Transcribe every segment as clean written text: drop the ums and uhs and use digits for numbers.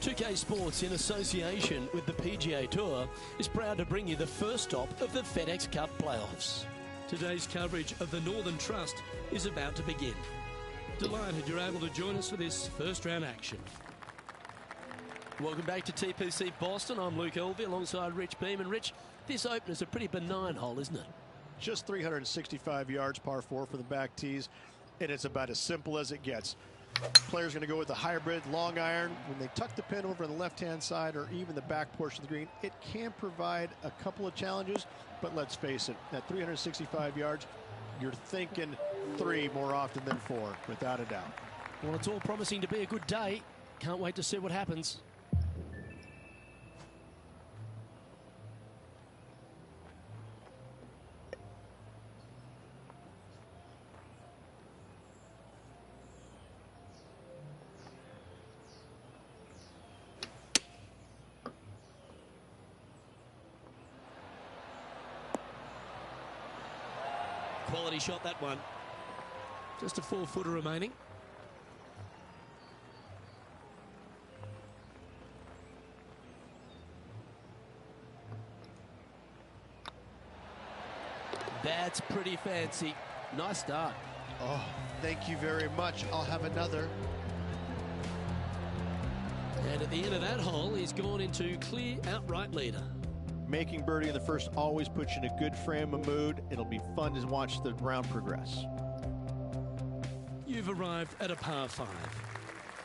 2K Sports, in association with the PGA Tour, is proud to bring you the first stop of the FedEx Cup playoffs. Today's coverage of the Northern Trust is about to begin. Delighted you're able to join us for this first round action. Welcome back to TPC Boston. I'm Luke Elvey alongside Rich Beam. And Rich, this opener's a pretty benign hole, isn't it? Just 365 yards, par 4 for the back tees, and it's about as simple as it gets. Players going to go with the hybrid long iron. When they tuck the pin over on the left-hand side or even the back portion of the green, it can provide a couple of challenges, but let's face it, at 365 yards, you're thinking 3 more often than 4, without a doubt. Well, it's all promising to be a good day. Can't wait to see what happens. Quality shot, that one. Just a 4-footer remaining. That's pretty fancy. Nice start. Oh, thank you very much. I'll have another. And at the end of that hole, he's gone into clear outright leader. Making birdie in the first always puts you in a good frame of mood. It'll be fun to watch the round progress. You've arrived at a par 5.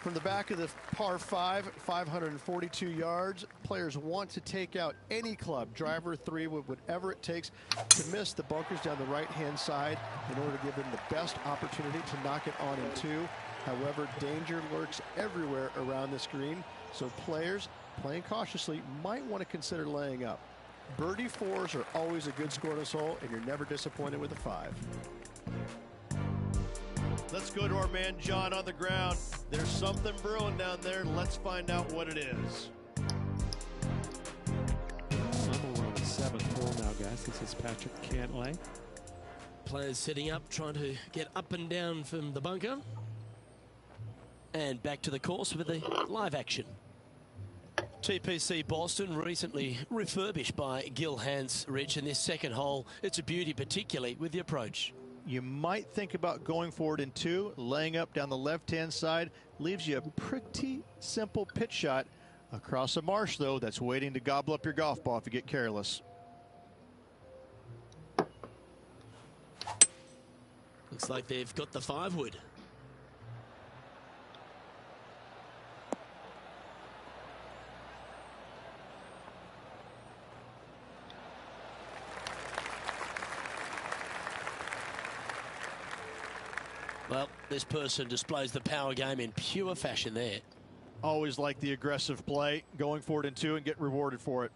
From the back of the par 5, 542 yards, players want to take out any club, driver, 3, whatever it takes to miss the bunkers down the right-hand side in order to give them the best opportunity to knock it on in 2. However, danger lurks everywhere around this green, so players playing cautiously might want to consider laying up. Birdie 4s are always a good score in this hole, and you're never disappointed with a 5. Let's go to our man John on the ground. There's something brewing down there. Let's find out what it is. We're on the 7th hole now, guys. This is Patrick Cantlay. Players setting up, trying to get up and down from the bunker. And back to the course with the live action. TPC Boston, recently refurbished by Gil Hans, Rich, in this second hole. It's a beauty, particularly with the approach. You might think about going forward in 2, laying up down the left-hand side. Leaves you a pretty simple pitch shot across a marsh, though, that's waiting to gobble up your golf ball if you get careless. Looks like they've got the 5-wood. Well, this person displays the power game in pure fashion there. Always like the aggressive play, going forward in 2 and get rewarded for it.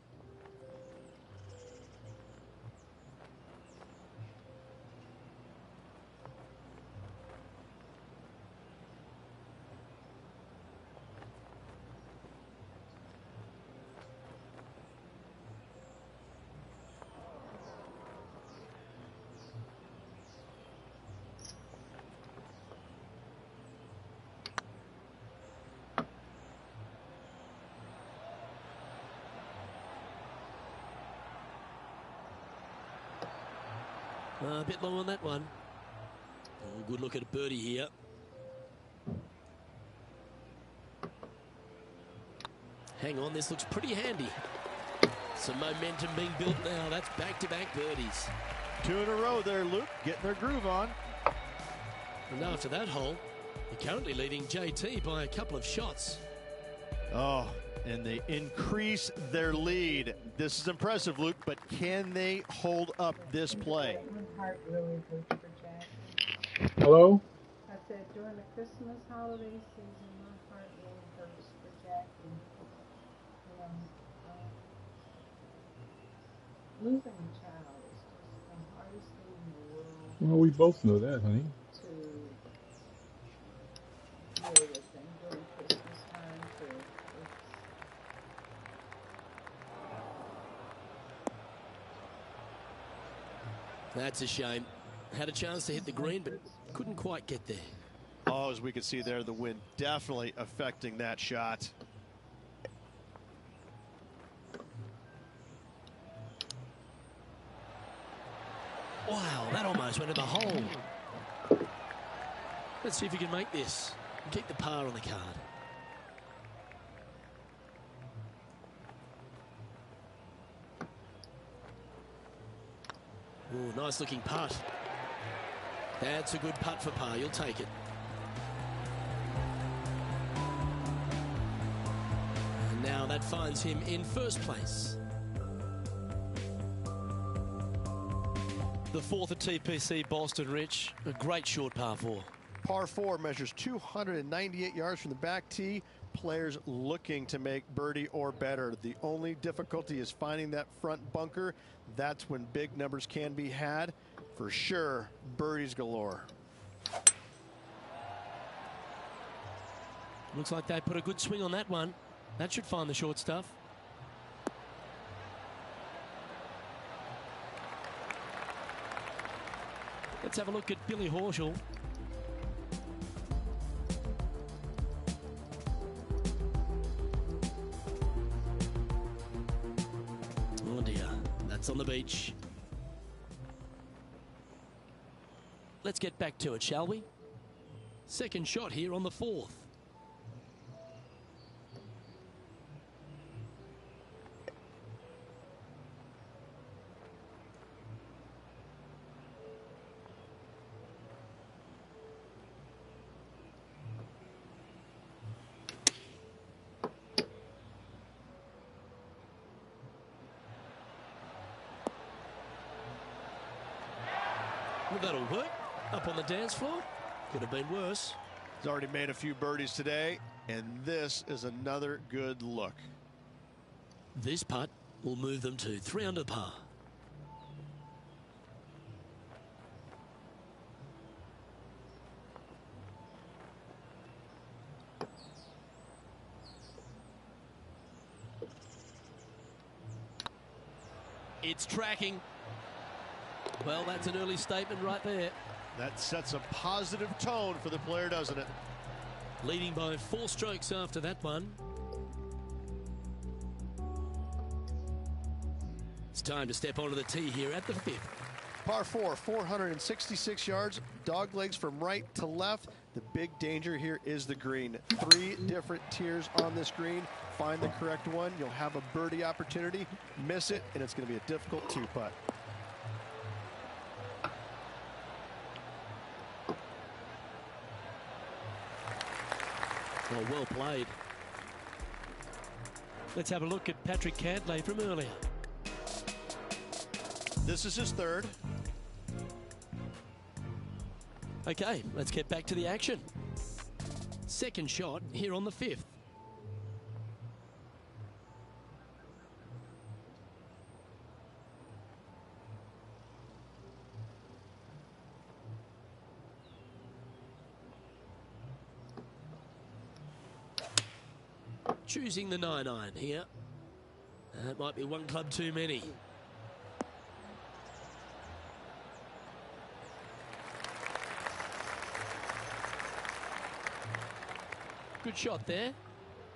A bit long on that one. Oh, good look at a birdie here. Hang on, this looks pretty handy. Some momentum being built now. That's back-to-back birdies. 2 in a row there, Luke, getting their groove on. And after that hole, they're currently leading JT by a couple of shots. Oh, and they increase their lead. This is impressive, Luke, but can they hold up this play? Hello? I said during the Christmas holiday season, my heart really hurts for Jack. And, losing a child is just the hardest thing in the world. Well, we both know that, honey. To deal with and during Christmas time too. That's a shame. Had a chance to hit the green, but couldn't quite get there. Oh, as we can see there, the wind definitely affecting that shot. Almost went in the hole. Let's see if he can make this and keep the par on the card. Ooh, nice looking putt. That's a good putt for par. You'll take it. And now that finds him in first place. The fourth at TPC Boston, Rich. A great short par 4. Par 4 measures 298 yards from the back tee. Players looking to make birdie or better. The only difficulty is finding that front bunker. That's when big numbers can be had. For sure, birdies galore. Looks like they put a good swing on that one. That should find the short stuff. Let's have a look at Billy Horschel. Oh dear, that's on the beach. Let's get back to it, shall we? Second shot here on the 4th. Well, that'll work. Up on the dance floor. Could have been worse. He's already made a few birdies today, and this is another good look. This putt will move them to 3 under par. It's tracking. Well, that's an early statement right there. That sets a positive tone for the player, doesn't it? Leading by 4 strokes after that one. It's time to step onto the tee here at the 5th. Par 4, 466 yards, dog legs from right to left. The big danger here is the green. 3 different tiers on this green. Find the correct one. You'll have a birdie opportunity. Miss it, and it's going to be a difficult 2-putt. Well played. Let's have a look at Patrick Cantlay from earlier. This is his 3rd. Okay, let's get back to the action. Second shot here on the 5th. Choosing the 9-iron here. That might be 1 club too many. Good shot there.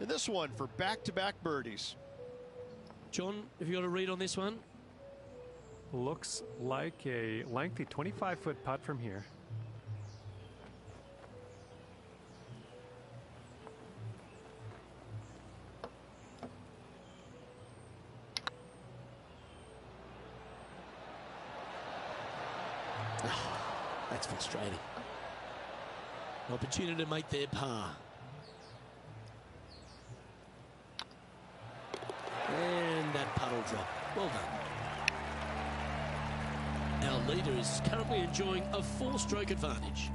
And this one for back-to-back birdies. John, have you got a read on this one? Looks like a lengthy 25-foot putt from here. That's frustrating. Opportunity to make their par. And that puddle drop. Well done. Our leader is currently enjoying a 4-stroke advantage.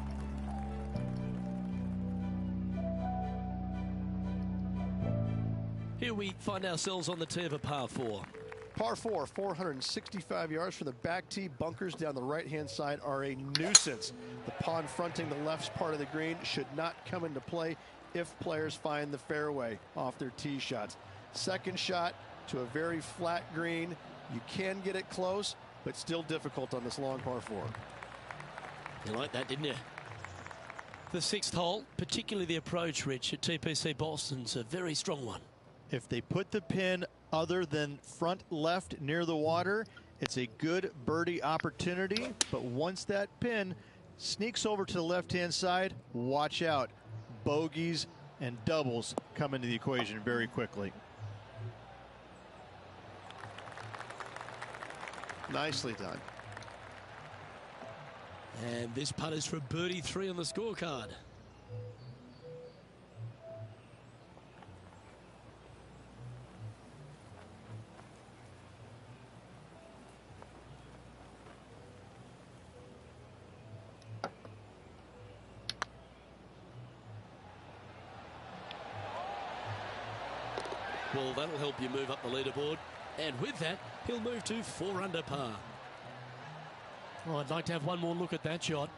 Here we find ourselves on the tee of a par 4. Par 4, 465 yards from the back tee. Bunkers down the right-hand side are a nuisance. The pond fronting the left part of the green should not come into play if players find the fairway off their tee shots. Second shot to a very flat green. You can get it close, but still difficult on this long par 4. You like that, didn't you? The 6th hole, particularly the approach, Rich, at TPC Boston's a very strong one. If they put the pin other than front left near the water, It's a good birdie opportunity, but once that pin sneaks over to the left-hand side, watch out. Bogeys and doubles come into the equation very quickly. Nicely done. And this putt is for birdie 3 on the scorecard. Well, that'll help you move up the leaderboard. And with that, he'll move to 4 under par. Oh, I'd like to have one more look at that shot.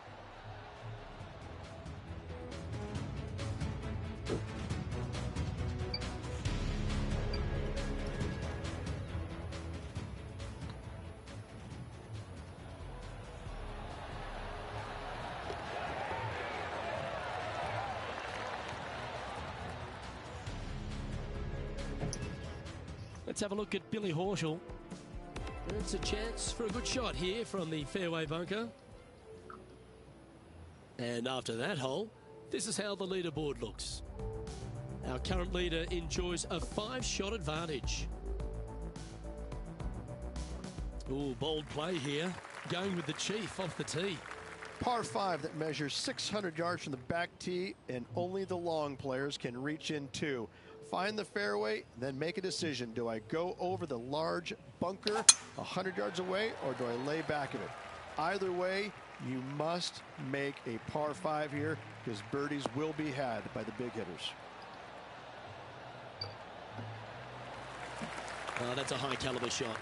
Let's have a look at Billy Horschel. It's a chance for a good shot here from the fairway bunker. And after that hole, this is how the leaderboard looks. Our current leader enjoys a 5-shot advantage. Ooh, bold play here. Going with the Chief off the tee. Par 5 that measures 600 yards from the back tee, and only the long players can reach in two. Find the fairway, then make a decision. Do I go over the large bunker 100 yards away, or do I lay back of it? Either way, you must make a par 5 here, because birdies will be had by the big hitters. Oh, that's a high caliber shot.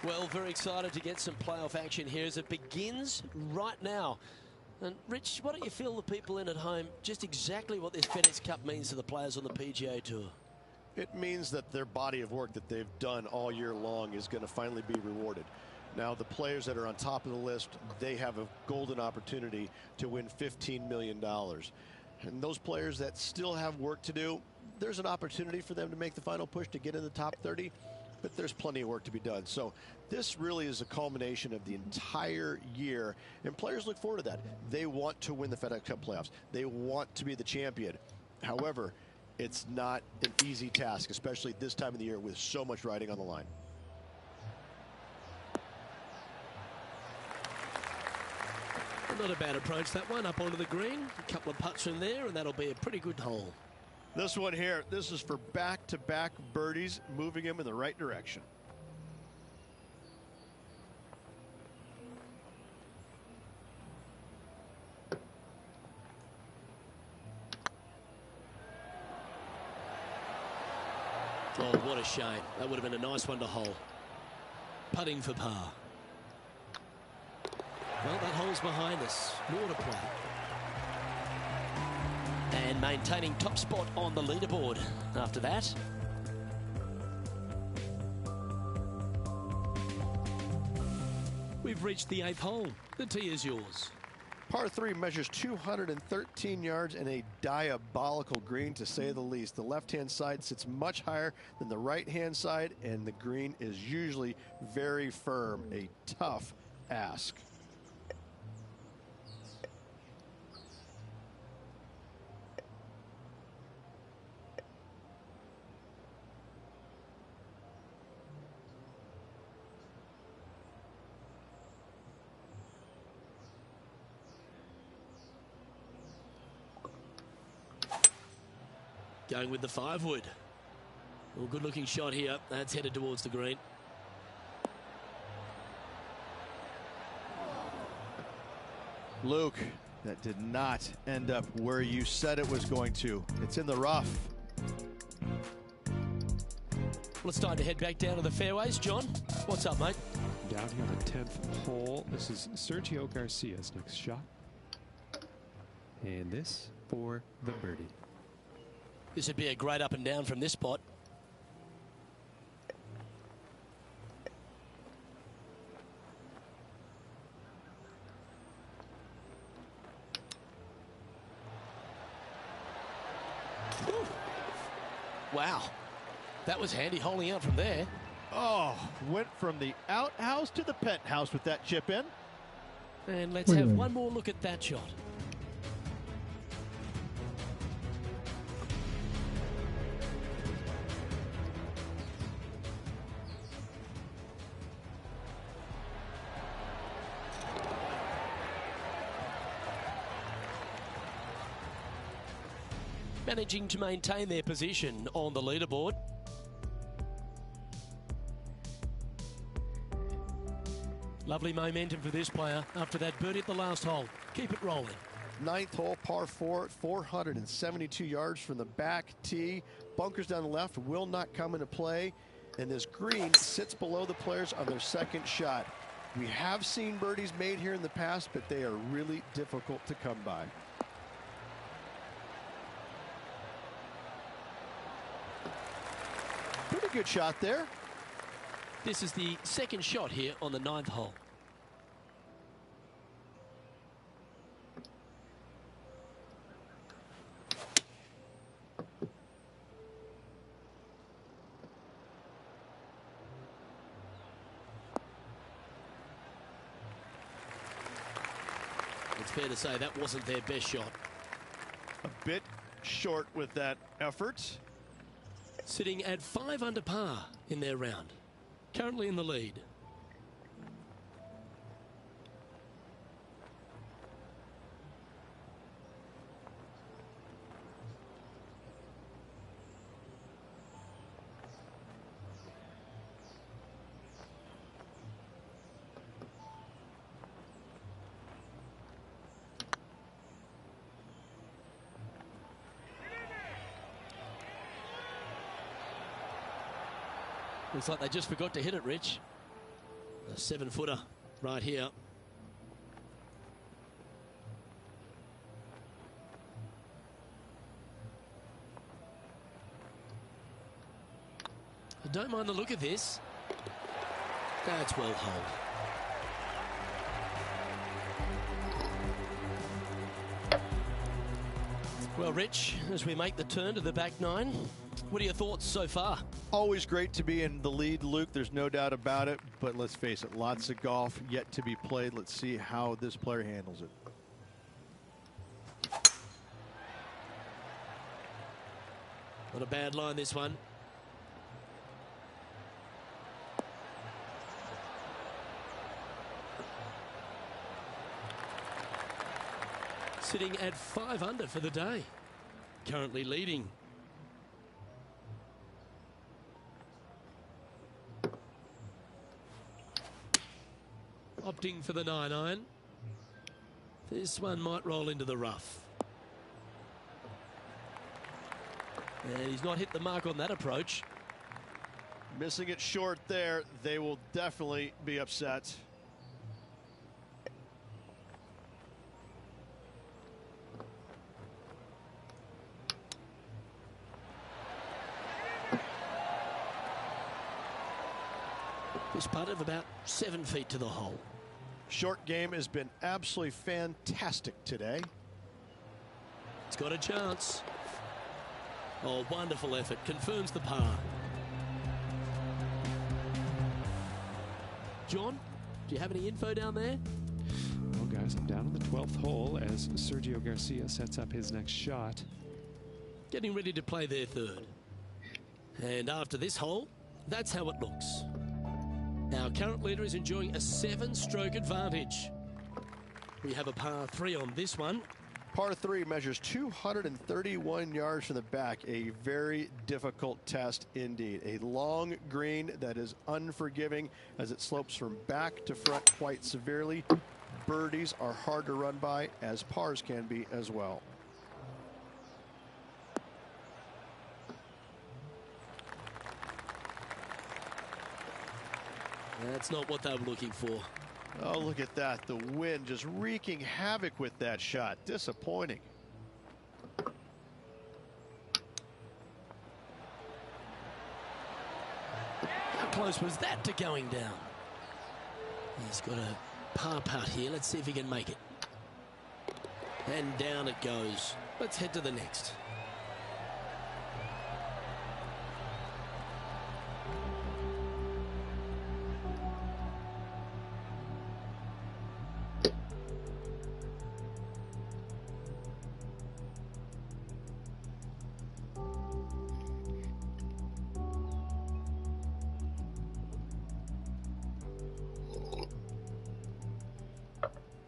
Well, very excited to get some playoff action here as it begins right now. And Rich, why don't you fill the people in at home just exactly what this FedEx Cup means to the players on the PGA Tour? It means that their body of work that they've done all year long is going to finally be rewarded. Now, the players that are on top of the list, they have a golden opportunity to win $15 million. And those players that still have work to do, there's an opportunity for them to make the final push to get in the top 30. But there's plenty of work to be done. So this really is a culmination of the entire year, and players look forward to that. They want to win the FedEx Cup playoffs. They want to be the champion. However, it's not an easy task, especially at this time of the year with so much riding on the line. Not a bad approach, that one, up onto the green. A couple of putts from there, and that'll be a pretty good hole. This one here, this is for back-to-back birdies, moving him in the right direction. Oh, what a shame. That would have been a nice one to hole. Putting for par. Well, that hole's behind us. More to play. And maintaining top spot on the leaderboard after that. We've reached the 8th hole. The tee is yours. Par 3 measures 213 yards and a diabolical green, to say the least. The left-hand side sits much higher than the right-hand side, and the green is usually very firm. A tough ask. Going with the 5-wood. Well, good looking shot here. That's headed towards the green. Luke, that did not end up where you said it was going to. It's in the rough. Well, it's time to head back down to the fairways. John, what's up, mate? Down here on the 10th hole. This is Sergio Garcia's next shot. And this for the birdie. This would be a great up and down from this spot. Whew. Wow. That was handy holding out from there. Oh, went from the outhouse to the penthouse with that chip in. And let's have one more look at that shot. Managing to maintain their position on the leaderboard. Lovely momentum for this player after that birdie at the last hole. Keep it rolling. Ninth hole, par 4, 472 yards from the back tee. Bunkers down the left will not come into play. And this green sits below the players on their second shot. We have seen birdies made here in the past, but they are really difficult to come by. Pretty good shot there. This is the second shot here on the ninth hole. It's fair to say that wasn't their best shot. A bit short with that effort. Sitting at 5 under par in their round. Currently in the lead. Looks like they just forgot to hit it, Rich. A 7-footer right here. I don't mind the look of this. That's well holed. Well, Rich, as we make the turn to the back nine, what are your thoughts so far? Always great to be in the lead, Luke. There's no doubt about it. But let's face it, lots of golf yet to be played. Let's see how this player handles it. Not a bad line, this one. Sitting at 5 under for the day. Currently leading. Opting for the 9-iron. This one might roll into the rough. And he's not hit the mark on that approach. Missing it short there. They will definitely be upset. This putt of about 7 feet to the hole. Short game has been absolutely fantastic today. It's got a chance. Oh, wonderful effort. Confirms the par. John, do you have any info down there? Well, guys, I'm down on the 12th hole as Sergio Garcia sets up his next shot. Getting ready to play their third. And after this hole, that's how it looks. Our current leader is enjoying a 7-stroke advantage. We have a par 3 on this one. Par 3 measures 231 yards from the back. A very difficult test indeed. A long green that is unforgiving as it slopes from back to front quite severely. Birdies are hard to run by, as pars can be as well. That's not what they were looking for. Oh, look at that. The wind just wreaking havoc with that shot. Disappointing. How close was that to going down? He's got a par putt here. Let's see if he can make it. And down it goes. Let's head to the next.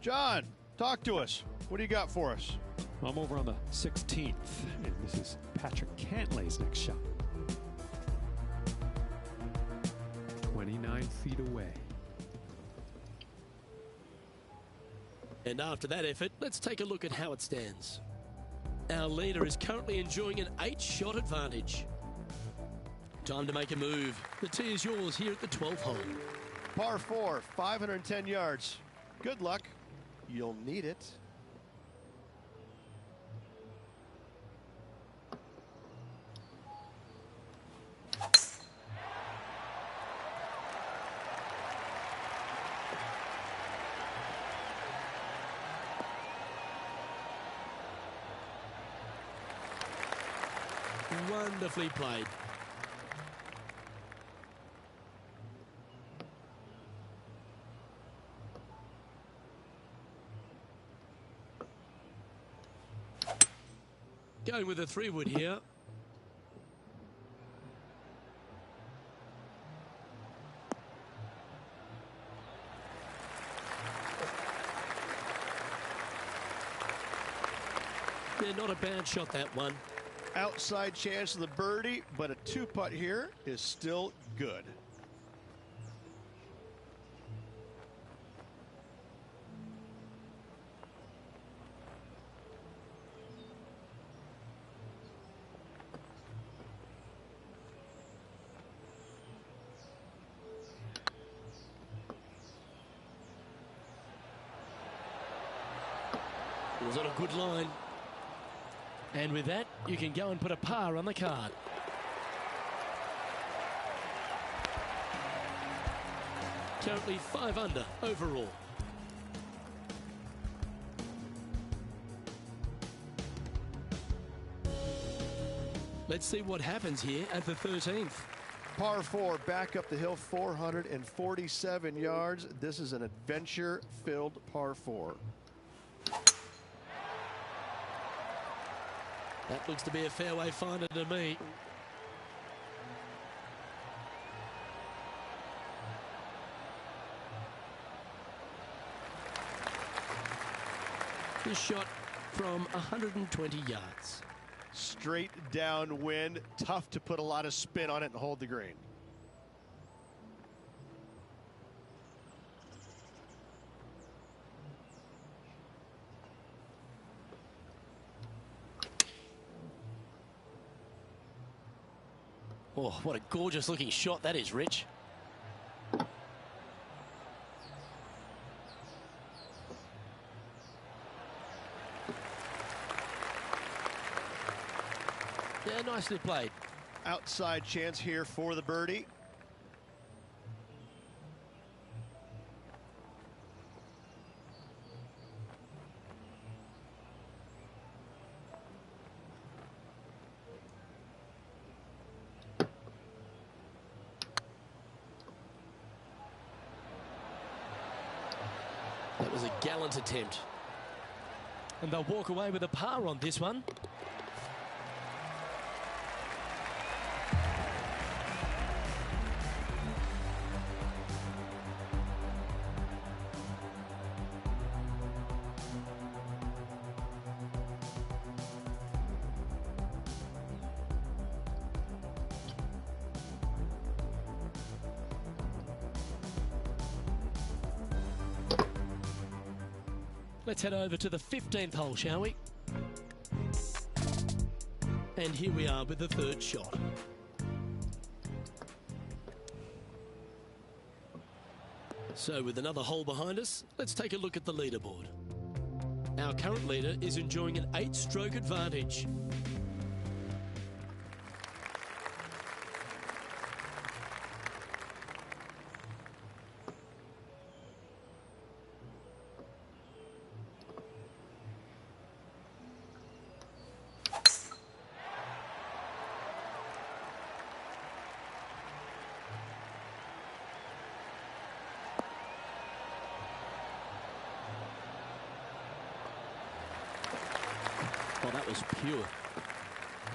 John, talk to us. What do you got for us? I'm over on the 16th, and this is Patrick Cantlay's next shot. 29 feet away. And after that effort, let's take a look at how it stands. Our leader is currently enjoying an 8-shot advantage. Time to make a move. The tee is yours here at the 12th hole. Par 4, 510 yards. Good luck. You'll need it. Wonderfully played. Going with a 3-wood here. Yeah, not a bad shot, that one. Outside chance of the birdie, but a 2-putt here is still good. It was on a good line. And with that, you can go and put a par on the card. Currently 5 under overall. Let's see what happens here at the 13th. Par 4, back up the hill, 447 yards. This is an adventure-filled par 4. That looks to be a fairway finder to me. This shot from 120 yards. Straight downwind, tough to put a lot of spin on it and hold the green. Oh, what a gorgeous looking shot that is, Rich. Yeah, nicely played. Outside chance here for the birdie. That was a gallant attempt. And they'll walk away with a par on this one. Let's head over to the 15th hole, shall we? And here we are with the 3rd shot. So with another hole behind us, let's take a look at the leaderboard. Our current leader is enjoying an 8-stroke advantage. Oh, that was pure.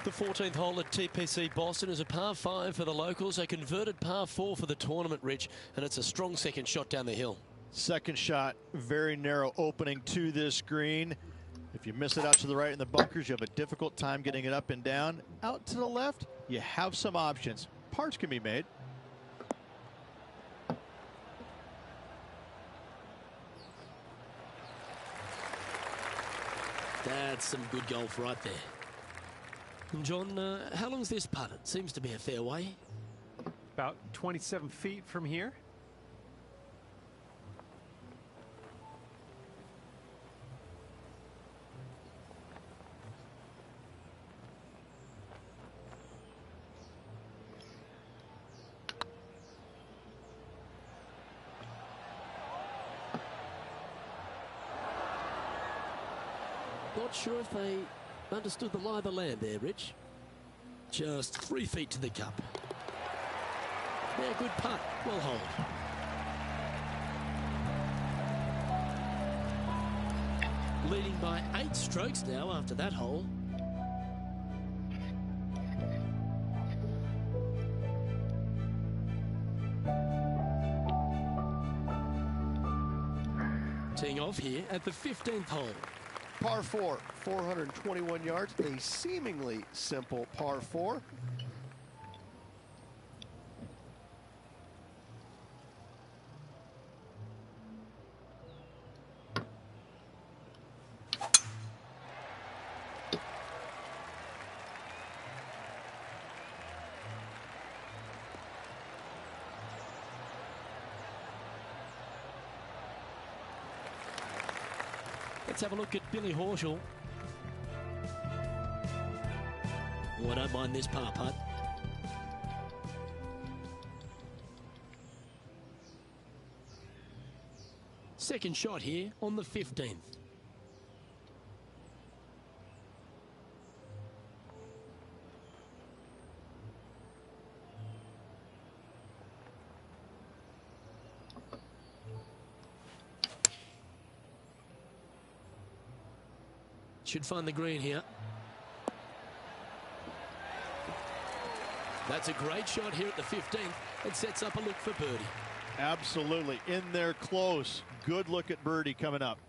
The 14th hole at TPC Boston is a par 5 for the locals, a converted par 4 for the tournament, Rich, and it's a strong second shot down the hill. Second shot, very narrow opening to this green. If you miss it out to the right in the bunkers, you have a difficult time getting it up and down. Out to the left, you have some options. Parts can be made. That's some good golf right there. And John, how long's this putt? It seems to be a fair way. About 27 feet from here. Not sure if they understood the lie of the land there, Rich. Just 3 feet to the cup. Yeah, good putt. Well hold. Leading by 8 strokes now after that hole. Teeing off here at the 15th hole. Par 4, 421 yards, a seemingly simple par 4. Let's have a look at Billy Horschel. Oh, I don't mind this par putt. Second shot here on the 15th. Should find the green here. That's a great shot here at the 15th. It sets up a look for birdie. Absolutely. In there close. Good look at birdie coming up.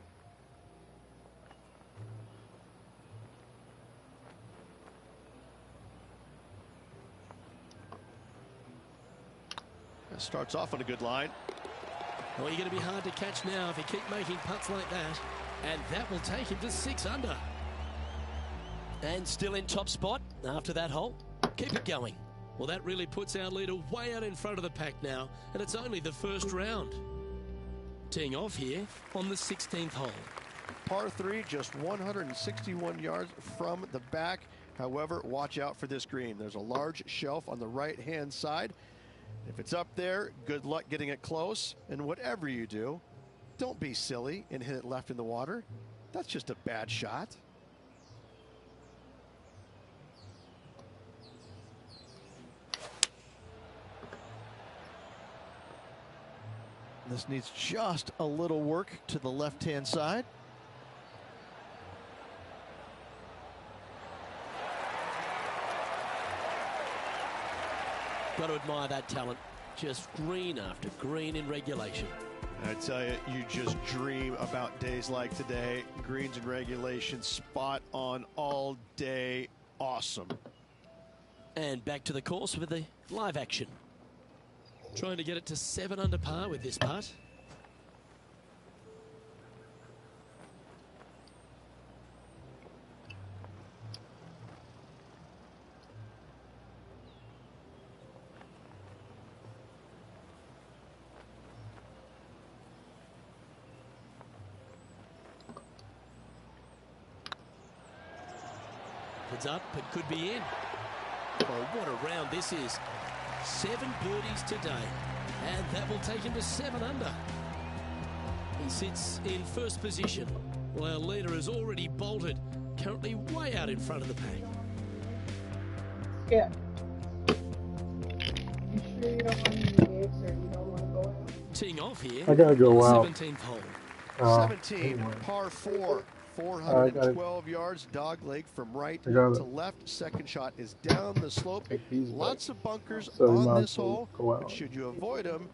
That starts off on a good line. Well, you're going to be hard to catch now if you keep making putts like that. And that will take him to 6 under. And still in top spot after that hole. Keep it going. Well, that really puts our leader way out in front of the pack now. And it's only the first round. Teeing off here on the 16th hole. Par 3, just 161 yards from the back. However, watch out for this green. There's a large shelf on the right-hand side. If it's up there, good luck getting it close. And whatever you do, don't be silly and hit it left in the water. That's just a bad shot. This needs just a little work to the left-hand side. Got to admire that talent. Just green after green in regulation. I tell you, you just dream about days like today. Greens and regulation, spot on all day. Awesome. And back to the course with the live action. Trying to get it to 7 under par with this putt. It's up, it could be in. Oh, what a round this is. 7 birdies today, and that will take him to 7 under. He sits in first position, while our leader has already bolted, currently way out in front of the pack. Yeah. You sure you don't want any gigs or you don't want to go out? Teeing off here, I gotta go out. 17th hole. 17, anyway. par 4, 412 yards, dog leg from right to left. Second shot is down the slope. Lots of bunkers on this hole, but should you avoid them,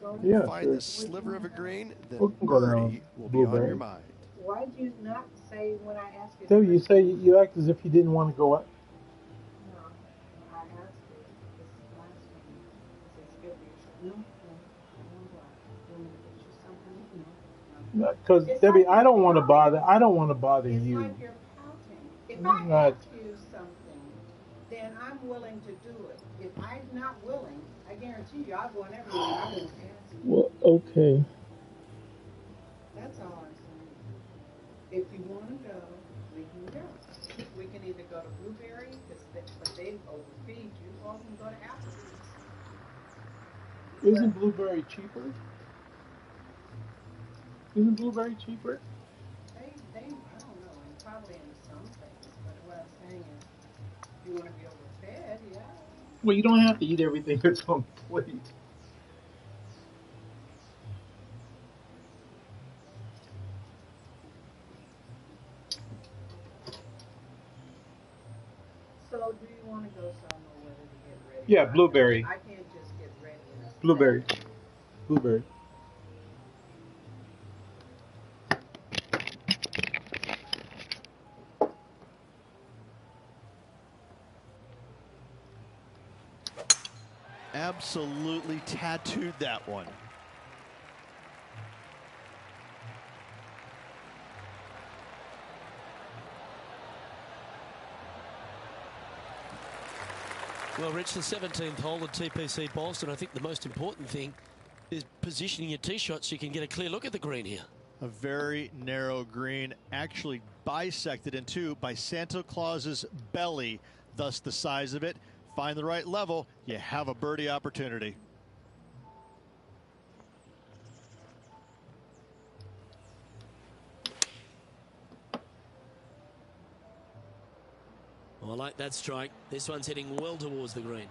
find this sliver of a green, then birdie will be on your mind. Why did you not say when I asked you? So you say you act as if you didn't want to go up. No, I asked you this last one. It's good. You said, no, I don't want to. You want me to get you something? No. Because Debbie, I don't want to bother. I don't want to bother It's you. like you're pouting. If I ask you something, then I'm willing to do it. If I'm not willing, I guarantee you, I'll go on everything I won't ask you. Well, okay. That's all I'm saying. If you want to go, we can go. We can either go to Blueberry, but they overfeed you, or we can go to Applebee's. Isn't Blueberry cheaper? Isn't Blueberry cheaper? They I don't know, and probably in some places, but what I'm saying is, if you want to be overfed, yeah. Well, you don't have to eat everything that's on the plate. So do you want to go somewhere whether to get ready? Yeah, Blueberry. I can't just get ready. Blueberry. Blueberry. Absolutely tattooed that one. Well, Rich, the 17th hole at TPC Boston. I think the most important thing is positioning your tee shot so you can get a clear look at the green here. A very narrow green, actually bisected in two by Santa Claus's belly, thus the size of it. Find the right level, you have a birdie opportunity. Oh, I like that strike. This one's heading well towards the green.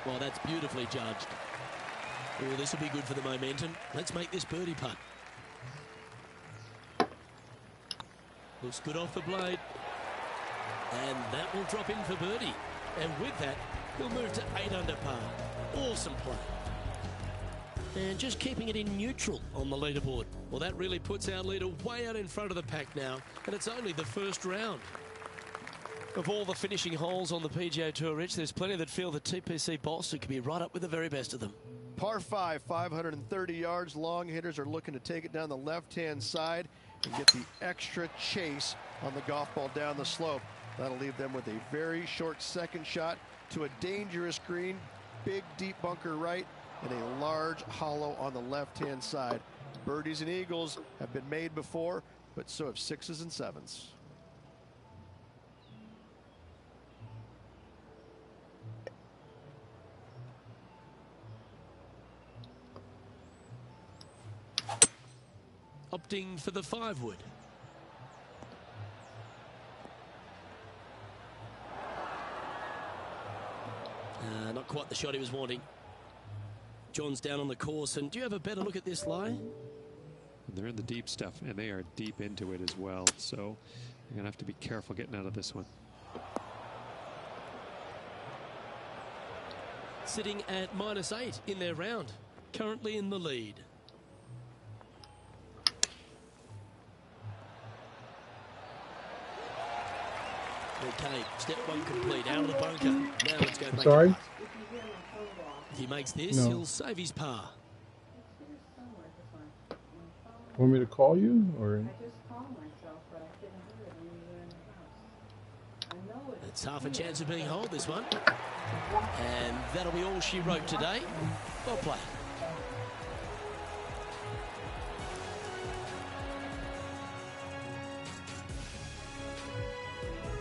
Well, that's beautifully judged. Oh, this will be good for the momentum. Let's make this birdie putt. Looks good off the blade. And that will drop in for birdie. And with that, he'll move to 8 under par. Awesome play. And just keeping it in neutral on the leaderboard. Well, that really puts our leader way out in front of the pack now. And it's only the first round. Of all the finishing holes on the PGA Tour, Rich, there's plenty that feel that TPC Boston could be right up with the very best of them. Par 5, 530 yards. Long hitters are looking to take it down the left-hand side and get the extra chase on the golf ball down the slope. That'll leave them with a very short second shot to a dangerous green, big deep bunker right, and a large hollow on the left-hand side. Birdies and eagles have been made before, but so have 6s and 7s. Opting for the 5-wood. Not quite the shot he was wanting. John's down on the course, and do you have a better look at this lie? They're in the deep stuff, and they are deep into it as well. So you're going to have to be careful getting out of this one. Sitting at -8 in their round, currently in the lead. Okay, step one complete, out of the bunker. Now let's go make Sorry? it. If he makes this, No. he'll save his par. Want me to call you or? I just called myself, but I couldn't do it when you were in the house. I know it. It's half a chance of being holed, this one. And that'll be all she wrote today. Well played.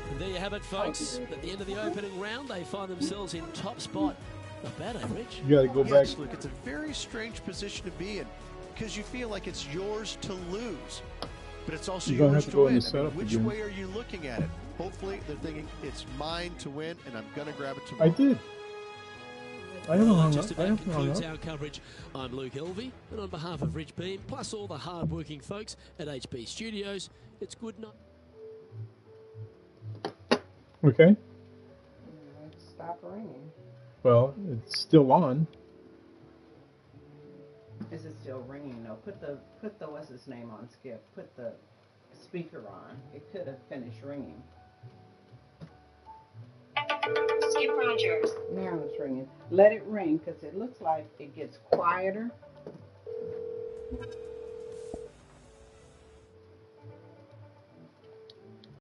And there you have it, folks. At the end of the opening round, they find themselves in top spot. Not bad, eh, Rich? You got to go back. Yes, Luke, it's a very strange position to be in because you feel like it's yours to lose, but it's also You're gonna yours have to to go in win. the setup Which again. way are you looking at it? Hopefully, they're thinking it's mine to win, and I'm going to grab it I tomorrow. did. I haven't hung Just up. I about haven't hung concludes up. our coverage. I'm Luke Elvey, and on behalf of Rich Beam, plus all the hard-working folks at HB Studios, it's good night. Okay. Stop ringing. Well, it's still on. Is it still ringing? No. Put the what's his name on skip. Put the speaker on. It could have finished ringing. Skip Rogers. Now it's ringing. Let it ring because it looks like it gets quieter.